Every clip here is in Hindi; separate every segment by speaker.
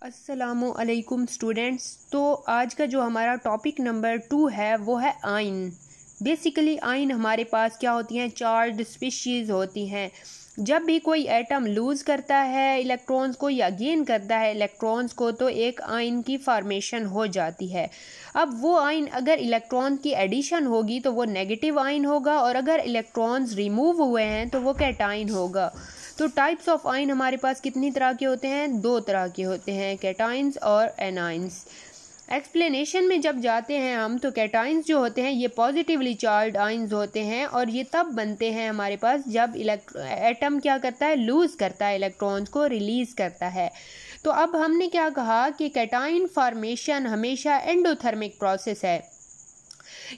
Speaker 1: अस्सलामुअलैकुम स्टूडेंट्स। तो आज का जो हमारा टॉपिक नंबर 2 है वो है आयन। बेसिकली आयन हमारे पास क्या होती हैं, चार्ज स्पीशीज़ होती हैं। जब भी कोई एटम लूज़ करता है इलेक्ट्रॉन्स को या गेन करता है इलेक्ट्रॉन्स को, तो एक आयन की फॉर्मेशन हो जाती है। अब वो आयन अगर इलेक्ट्रॉन की एडिशन होगी तो वो नेगेटिव आयन होगा, और अगर इलेक्ट्रॉन्स रिमूव हुए हैं तो वो कैटायन होगा। तो टाइप्स ऑफ आयन हमारे पास कितनी तरह के होते हैं? 2 तरह के होते हैं, कैटायंस और एनायंस। एक्सप्लेनेशन में जब जाते हैं हम, तो कैटायंस जो होते हैं ये पॉजिटिवली चार्ज आयंस होते हैं, और ये तब बनते हैं हमारे पास जब एटम क्या करता है, लूज़ करता है इलेक्ट्रॉन्स को, रिलीज़ करता है। तो अब हमने क्या कहा कि कैटायन फॉर्मेशन हमेशा एंडोथर्मिक प्रोसेस है,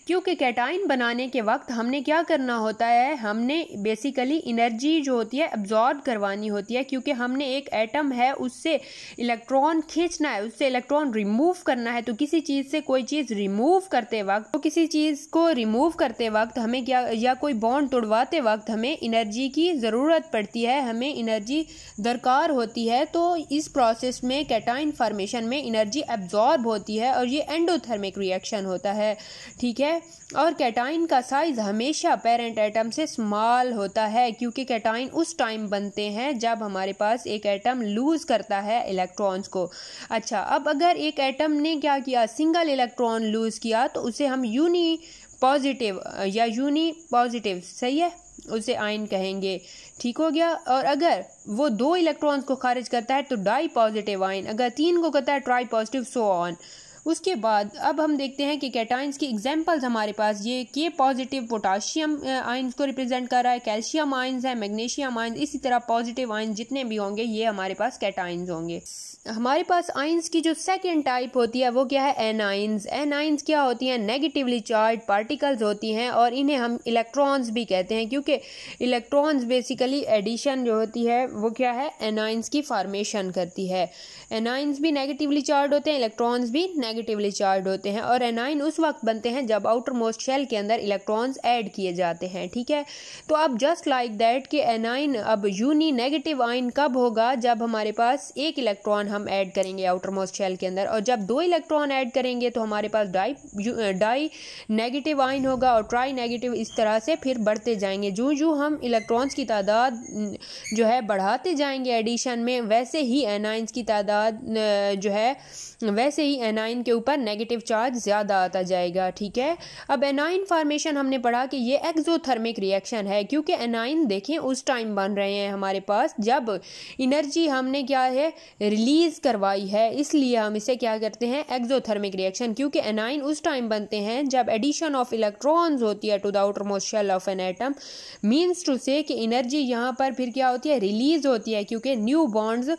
Speaker 1: क्योंकि कैटायन बनाने के वक्त हमने क्या करना होता है, हमने बेसिकली एनर्जी जो होती है एब्जॉर्ब करवानी होती है, क्योंकि हमने एक एटम है उससे इलेक्ट्रॉन खींचना है, उससे इलेक्ट्रॉन रिमूव करना है। तो किसी चीज़ से कोई चीज़ रिमूव करते वक्त, तो किसी चीज़ को रिमूव करते वक्त हमें क्या, या कोई बॉन्ड तोड़वाते वक्त हमें एनर्जी की ज़रूरत पड़ती है, हमें एनर्जी दरकार होती है। तो इस प्रोसेस में कैटायन फॉर्मेशन में एनर्जी एब्जॉर्ब होती है, और ये एंडोथर्मिक रिएक्शन होता है, ठीक है। और कैटायन का साइज हमेशा पेरेंट एटम से स्मॉल होता है, क्योंकि कैटायन उस टाइम बनते हैं जब हमारे पास एक एटम लूज करता है इलेक्ट्रॉन्स को। अच्छा, अब अगर एक एटम ने क्या किया, सिंगल इलेक्ट्रॉन लूज किया, तो उसे हम यूनी पॉजिटिव या यूनी पॉजिटिव, सही है, उसे आयन कहेंगे, ठीक हो गया। और अगर वो 2 इलेक्ट्रॉन्स को खारिज करता है तो डाई पॉजिटिव आयन, अगर 3 को करता है ट्राई पॉजिटिव, सो ऑन। उसके बाद अब हम देखते हैं कि कैटायंस की एग्जांपल्स हमारे पास ये के पॉजिटिव पोटाशियम आयंस को रिप्रेजेंट कर रहा है, कैल्शियम आयंस है, मैग्नीशियम आयंस, इसी तरह पॉजिटिव आयंस जितने भी होंगे ये हमारे पास कैटायंस होंगे। हमारे पास आयंस की जो सेकेंड टाइप होती है वो क्या है, एनायंस। एनायंस क्या होती हैं, नेगेटिवली चार्ज पार्टिकल्स होती हैं, और इन्हें हम इलेक्ट्रॉन्स भी कहते हैं, क्योंकि इलेक्ट्रॉन्स बेसिकली एडिशन जो होती है वो क्या है, एनायंस की फॉर्मेशन करती है। एनायंस भी नेगेटिवली चार्ज होते हैं, इलेक्ट्रॉन्स भी नेगेटिवली चार्ज होते हैं, और एनायन उस वक्त बनते हैं जब आउटर मोस्ट शेल के अंदर इलेक्ट्रॉन्स ऐड किए जाते हैं, ठीक है। तो अब जस्ट लाइक दैट कि एनायन अब यूनी नेगेटिव आयन कब होगा, जब हमारे पास एक इलेक्ट्रॉन हम ऐड करेंगे आउटर मोस्ट शेल के अंदर, और जब 2 इलेक्ट्रॉन ऐड करेंगे तो हमारे पास डाई नेगेटिव आयन होगा, और ट्राई नेगेटिव, इस तरह से फिर बढ़ते जाएंगे। जो हम इलेक्ट्रॉन्स की तादाद जो है बढ़ाते जाएंगे एडिशन में, वैसे ही एनायंस की तादाद जो है, वैसे ही एनायन के ऊपर नेगेटिव चार्ज ज़्यादा आता जाएगा, ठीक है। अब एनायन फॉर्मेशन हमने पढ़ा कि ये एक्सोथर्मिक रिएक्शन है, क्योंकि एनायन देखें उस टाइम बन रहे हैं हमारे पास जब एनर्जी हमने क्या है, रिलीज़ करवाई है, इसलिए हम इसे क्या करते हैं, एक्सोथर्मिक रिएक्शन। क्योंकि एनायन उस टाइम बनते हैं जब एडिशन ऑफ इलेक्ट्रॉन्स होती है to the outer most shell of an atom, means to say कि एनर्जी यहाँ पर फिर क्या होती है, रिलीज होती है, क्योंकि न्यू बॉन्ड्स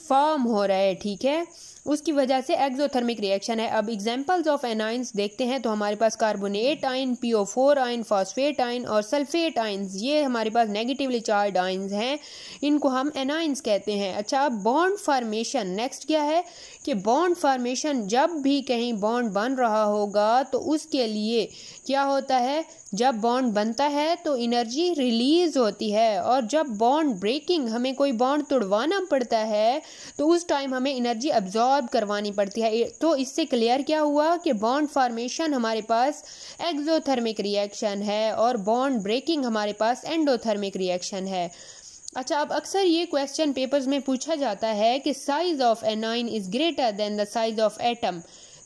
Speaker 1: फॉर्म हो रहे हैं, ठीक है, उसकी वजह से एक्सोथर्मिक रिएक्शन है। अब एग्जांपल्स ऑफ एनायंस देखते हैं, तो हमारे पास carbonate ion, PO4 ion, phosphate ion और सल्फेट आयंस, ये हमारे पास नेगेटिवली चार्ज आयंस हैं, इनको हम एनायंस कहते हैं। अच्छा, अब बॉन्ड फॉर्मेशन नेक्स्ट क्या है कि बॉन्ड फॉर्मेशन, जब भी कहीं बॉन्ड बन रहा होगा तो उसके लिए क्या होता है, जब बॉन्ड बनता है तो एनर्जी रिलीज होती है, और जब बॉन्ड ब्रेकिंग, हमें कोई बॉन्ड तोड़वाना पड़ता है तो उस टाइम हमें एनर्जी अब्जॉर्ब करवानी पड़ती है। तो इससे क्लियर क्या हुआ कि बॉन्ड फॉर्मेशन हमारे पास एक्सोथर्मिक रिएक्शन है, और बॉन्ड ब्रेकिंग हमारे पास एंडोथर्मिक रिएक्शन है। अच्छा, अब अक्सर ये क्वेश्चन पेपर्स में पूछा जाता है कि size of anion is greater than the size of atom,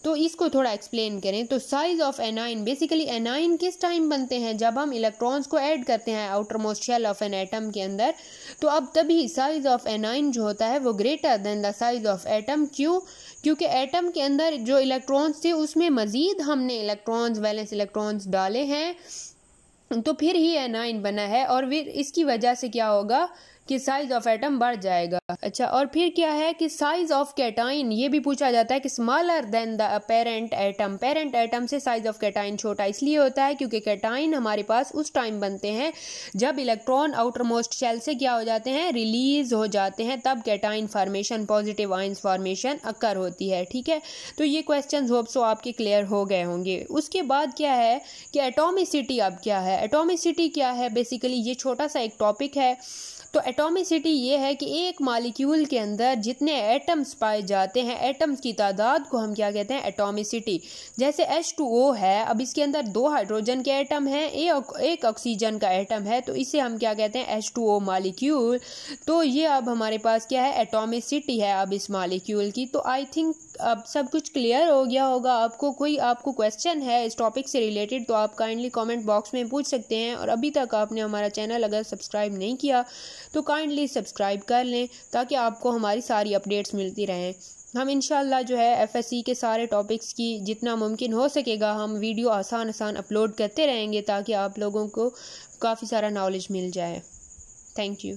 Speaker 1: तो इसको थोड़ा एक्सप्लेन करें। तो size of anion, basically anion किस टाइम बनते हैं, जब हम इलेक्ट्रॉन्स को ऐड करते हैं outer most shell of an atom के अंदर, तो अब तभी साइज ऑफ एनायन जो होता है वो greater than the size of atom. क्यों? क्योंकि एटम के अंदर जो इलेक्ट्रॉन्स थे उसमें मजीद हमने इलेक्ट्रॉन्स, वैलेंस इलेक्ट्रॉन्स डाले हैं, तो फिर ही एनायन बना है, और फिर इसकी वजह से क्या होगा कि साइज ऑफ एटम बढ़ जाएगा। अच्छा, और फिर क्या है कि साइज ऑफ कैटायन, ये भी पूछा जाता है कि smaller than the parent atom, parent atom से साइज ऑफ कैटायन छोटा इसलिए होता है क्योंकि कैटायन हमारे पास उस टाइम बनते हैं जब इलेक्ट्रॉन आउटर मोस्ट शेल से क्या हो जाते हैं, रिलीज हो जाते हैं, तब cation formation, positive ions formation occur होती है, ठीक है। तो ये क्वेश्चन होप सो आपके क्लियर हो गए होंगे। उसके बाद क्या है कि एटॉमिसिटी अब क्या है, एटॉमिसिटी क्या है, बेसिकली ये छोटा सा एक टॉपिक है, तो एटॉमिसिटी ये है कि एक मॉलिक्यूल के अंदर जितने एटम्स पाए जाते हैं, एटम्स की तादाद को हम क्या कहते हैं, एटॉमिसिटी। जैसे H2O है, अब इसके अंदर 2 हाइड्रोजन के एटम हैं, एक ऑक्सीजन का एटम है, तो इसे हम क्या कहते हैं, H2O मॉलिक्यूल। तो ये अब हमारे पास क्या है, एटॉमिसिटी है अब इस मॉलिक्यूल की। तो आई थिंक अब सब कुछ क्लियर हो गया होगा। आपको क्वेश्चन है इस टॉपिक से रिलेटेड तो आप काइंडली कमेंट बॉक्स में पूछ सकते हैं। और अभी तक आपने हमारा चैनल अगर सब्सक्राइब नहीं किया तो काइंडली सब्सक्राइब कर लें ताकि आपको हमारी सारी अपडेट्स मिलती रहें। हम इंशाल्लाह जो है FSC के सारे टॉपिक्स की जितना मुमकिन हो सकेगा हम वीडियो आसान अपलोड करते रहेंगे ताकि आप लोगों को काफ़ी सारा नॉलेज मिल जाए। Thank you.